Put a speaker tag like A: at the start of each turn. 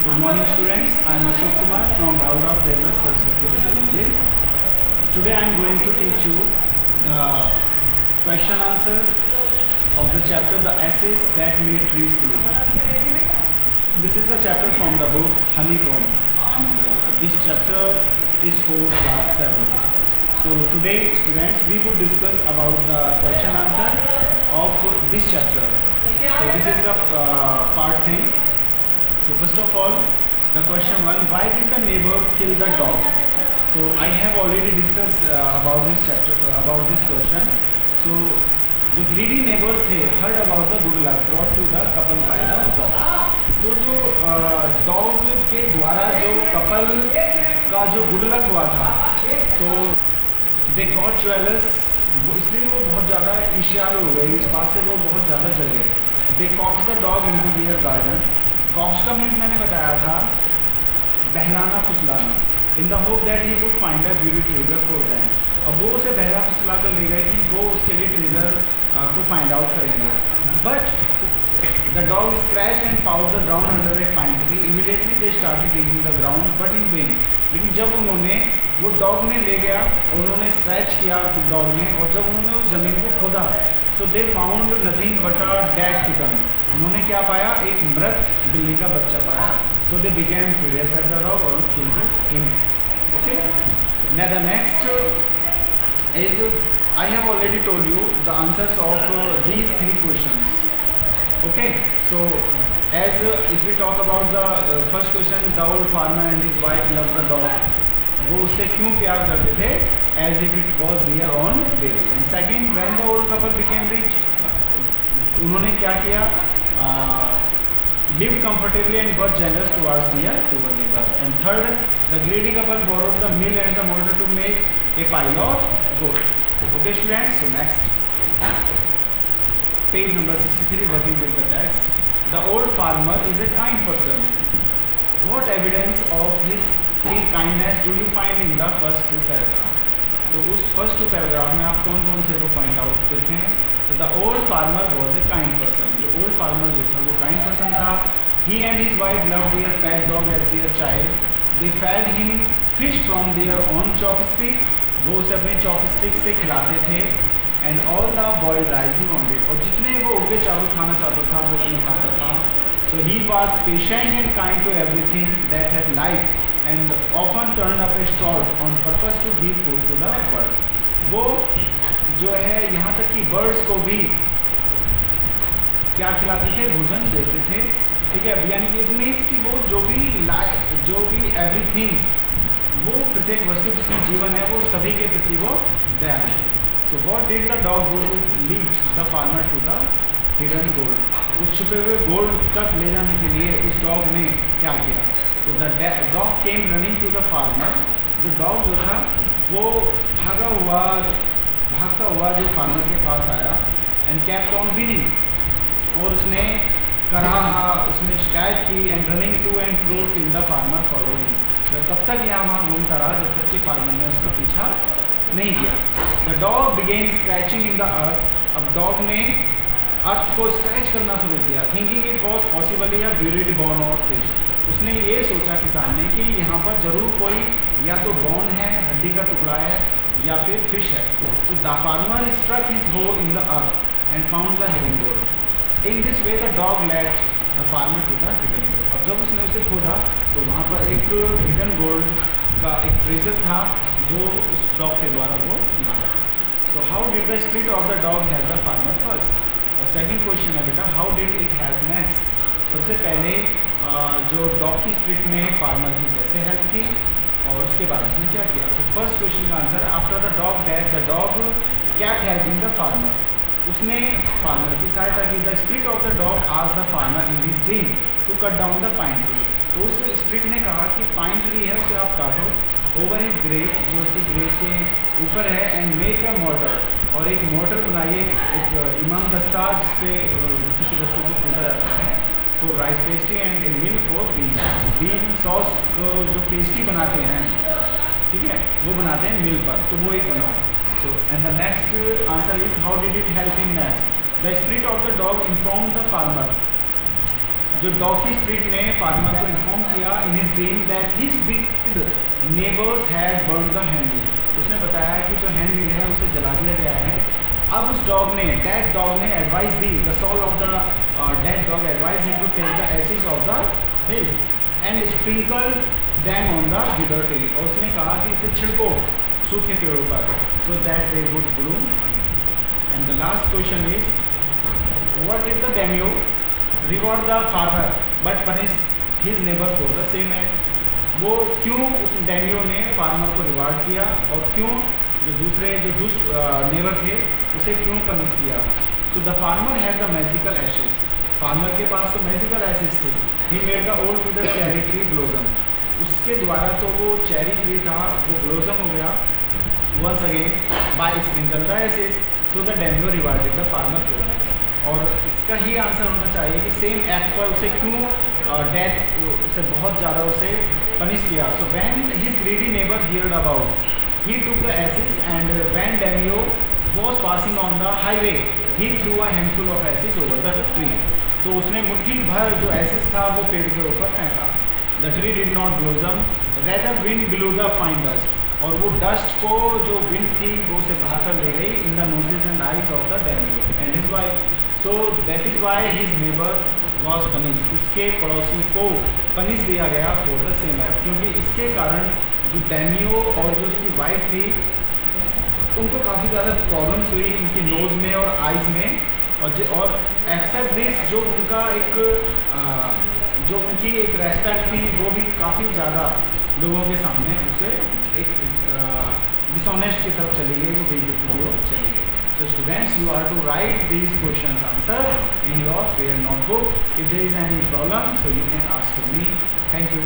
A: Good morning students, I am Ashok Kumar from Bhaurav Dewas Saraswati Vidya. Today I am going to teach you the question answer of the chapter The Essays That Made Trees Bloom. This is the chapter from the book Honeycomb, and this chapter is for class 7. So today students we would discuss about the question answer of this chapter. So this is the part thing. So first of all, the question 1, why did the neighbor kill the dog? So I have already discussed about this chapter, about this question. So the greedy neighbors थे heard about the good luck brought to the couple by the dog. तो जो dog के द्वारा जो couple का जो good luck हुआ था, तो दे गॉट ज्वेलर्स, इसलिए वो बहुत ज़्यादा ईर्ष्यालु हो गए, इस बात से वो बहुत ज़्यादा जल गए. They coax the dog into their garden. Coax का मीन्स मैंने बताया था बहलाना फुसलाना, in the hope that he would find a beauty treasure for them. अब वो उसे बहला फुसला कर ले गए कि वो उसके लिए ट्रेजर को फाइंड आउट करेंगे. But the dog scratch and pawed the ground under a pine tree. Immediately they started digging the ground but in vain. लेकिन जब उन्होंने वो डॉग ने ले गया और उन्होंने स्क्रैच किया डॉग ने, और जब उन्होंने उस ज़मीन को खोदा तो they found nothing but a dead kitten. उन्होंने क्या पाया? एक मृत बिल्ली का बच्चा पाया. So they became furious at the dog और killed him. Okay, now the next is I have already told you the answers of these three questions. Okay, so as if we talk about the first question, the old farmer and his wife loved the dog. वो उससे क्यों प्यार करते थे? As if it was their own baby. And second, when the old couple became rich, उन्होंने क्या किया? Lived comfortably and were generous towards their poor neighbor. And third, the greedy couple borrowed the mill and the mortar to make a pile of gold. Okay students, so next page number 63, working with the text. The old farmer is a kind person. What evidence of his kindness do you find in the first two paragraph? तो उस first to paragraph में आप कौन कौन से वो point out करते हैं? तो the old farmer was a kind person. जो ओल्ड फार्मर जो था वो काइंड पर्सन था. He and his wife loved their pet dog as their child. They fed him fish from their own chopstick. वो उसे अपने चॉपस्टिक से खिलाते थे. And all the boiled rice he wanted. और जितने वो उनके चावल खाना चाहता था वो उन्हें खाता था. So he was patient and kind to everything that had life and often turned up a stall on purpose to give food to the birds. वो जो है यहाँ तक कि बर्ड्स को भी क्या खिलाते थे? भोजन देते थे. ठीक है, यानी कि इट मीन्स कि वो जो भी एवरीथिंग, वो प्रत्येक वस्तु जिसमें जीवन है वो सभी के प्रति वो दयालु. So what did the dog go to lead the farmer to the hidden gold. उस छुपे हुए गोल्ड तक ले जाने के लिए उस डॉग ने क्या किया? तो the dog came running to the farmer. जो डॉग जो था वो भागता हुआ जो फार्मर के पास आया. एंड केप्ट ऑन व्हिनिंग, और उसने कहा, उसने शिकायत की. And running to and fro till the farmer followed him. तब तक यहाँ वहाँ घूमता रहा जब तक कि फार्मर ने उसका पीछा नहीं किया. The dog began scratching in the earth. अब डॉग ने अर्थ को स्क्रैच करना शुरू किया. Thinking it was possibly a buried bone और फिश. उसने ये सोचा किसान ने कि यहाँ पर ज़रूर कोई या तो बोन है, हड्डी का टुकड़ा है, या फिर फिश है. तो the farmer struck his hoe in the earth and found the hidden gold. In this way the dog led the farmer to the hidden gold. अब जब उसने उसे खोदा तो वहाँ पर एक हिडन गोल्ड का एक ट्रेजर था जो उस डॉग के द्वारा वो मिला. तो how did the spirit of the dog help the farmer first. और सेकेंड क्वेश्चन है बेटा, how did it help next. सबसे पहले जो डॉग की स्पिरिट ने फार्मर की कैसे हेल्प की और उसके बाद उसने क्या किया. तो फर्स्ट क्वेश्चन का आंसर है, after the dog death the dog kept helping the farmer. उसने फार्मर की सहायता की. The spirit of the dog आज the farmer in his dream to cut down the pine tree. तो उस स्पिरिट ने कहा कि पाइन ट्री है उसे आप काटो ओवर हिज ग्रेव, जो उसकी ग्रेव के ऊपर है. एंड मेक अ मोटर, और एक मोटर बनाइए, एक इमाम दस्ता जिससे किसी वस्तु को कूदा जाता है. For rice pastry and A mill for bean sauce. जो पेस्ट्री बनाते हैं, ठीक है, वो बनाते हैं मिल पर, तो वो एक बनाओ. So and the next answer is how did it help in next. The spirit of the dog inform the farmer जो डॉग की स्पिरिट ने फार्मर को इन्फॉर्म किया in his dream that his wicked neighbours had burn the handmill. उसने बताया कि जो हैंडमिल है उसे जला दिया गया है। अब उस डॉग ने, डेड डॉग ने एडवाइस दी, the soul of the dead dog advice him to take the ashes of the hill and sprinkle them on the wither tree. और उसने कहा कि इसे छिड़को सूखे पेड़ों पर, so that they would bloom. And the last question is, what did the daimyo reward the farmer but punish his neighbour for the same act. वो क्यों उस डेमियो ने फार्मर को रिवार्ड किया और क्यों जो दूसरे जो दुष्ट नेबर थे उसे क्यों पनिश किया। So the farmer had the magical ashes. Farmer के पास तो मैजिकल एशेस थे। He made the old with the cherry tree blossom. उसके द्वारा तो वो चेरी ट्री था वो ब्लोजम हो गया once again by sprinkle the ashes. So the daimyo rewarded the farmer for this. और इसका ही आंसर होना चाहिए कि सेम एक्ट पर उसे क्यों डेथ उसे बहुत ज़्यादा उसे पनिश किया। So when his greedy neighbour heard about he took the ashes and when Demio was passing on the highway he threw a handful of ashes over the tree। तो उसने मुट्ठी भर जो ashes था वो पेड़ के ऊपर फेंका। The tree did not blossom, rather wind blew the fine dust। और वो डस्ट को जो विंड थी वो उसे बहाकर ले गई in the noses and eyes of the daimyo and his wife. So that is why his neighbour was punish. उसके पड़ोसी को पनिश दिया गया फॉर द सेम एक्ट, क्योंकि इसके कारण जो डेमियो और जो उसकी वाइफ थी उनको काफ़ी ज़्यादा प्रॉब्लम्स हुई उनकी नोज़ में और आइज़ में। और एक्सेप्ट दिस जो उनका एक जो उनकी एक रेस्पेक्ट थी वो भी काफ़ी ज़्यादा लोगों के सामने उसे एक डिसऑनेस्ट की तरफ चली गई, वो बेइज्जती की ओर चली गई। So students, you are to write these questions answers in your fair notebook. If there is any problem, so you can ask to me. Thank you.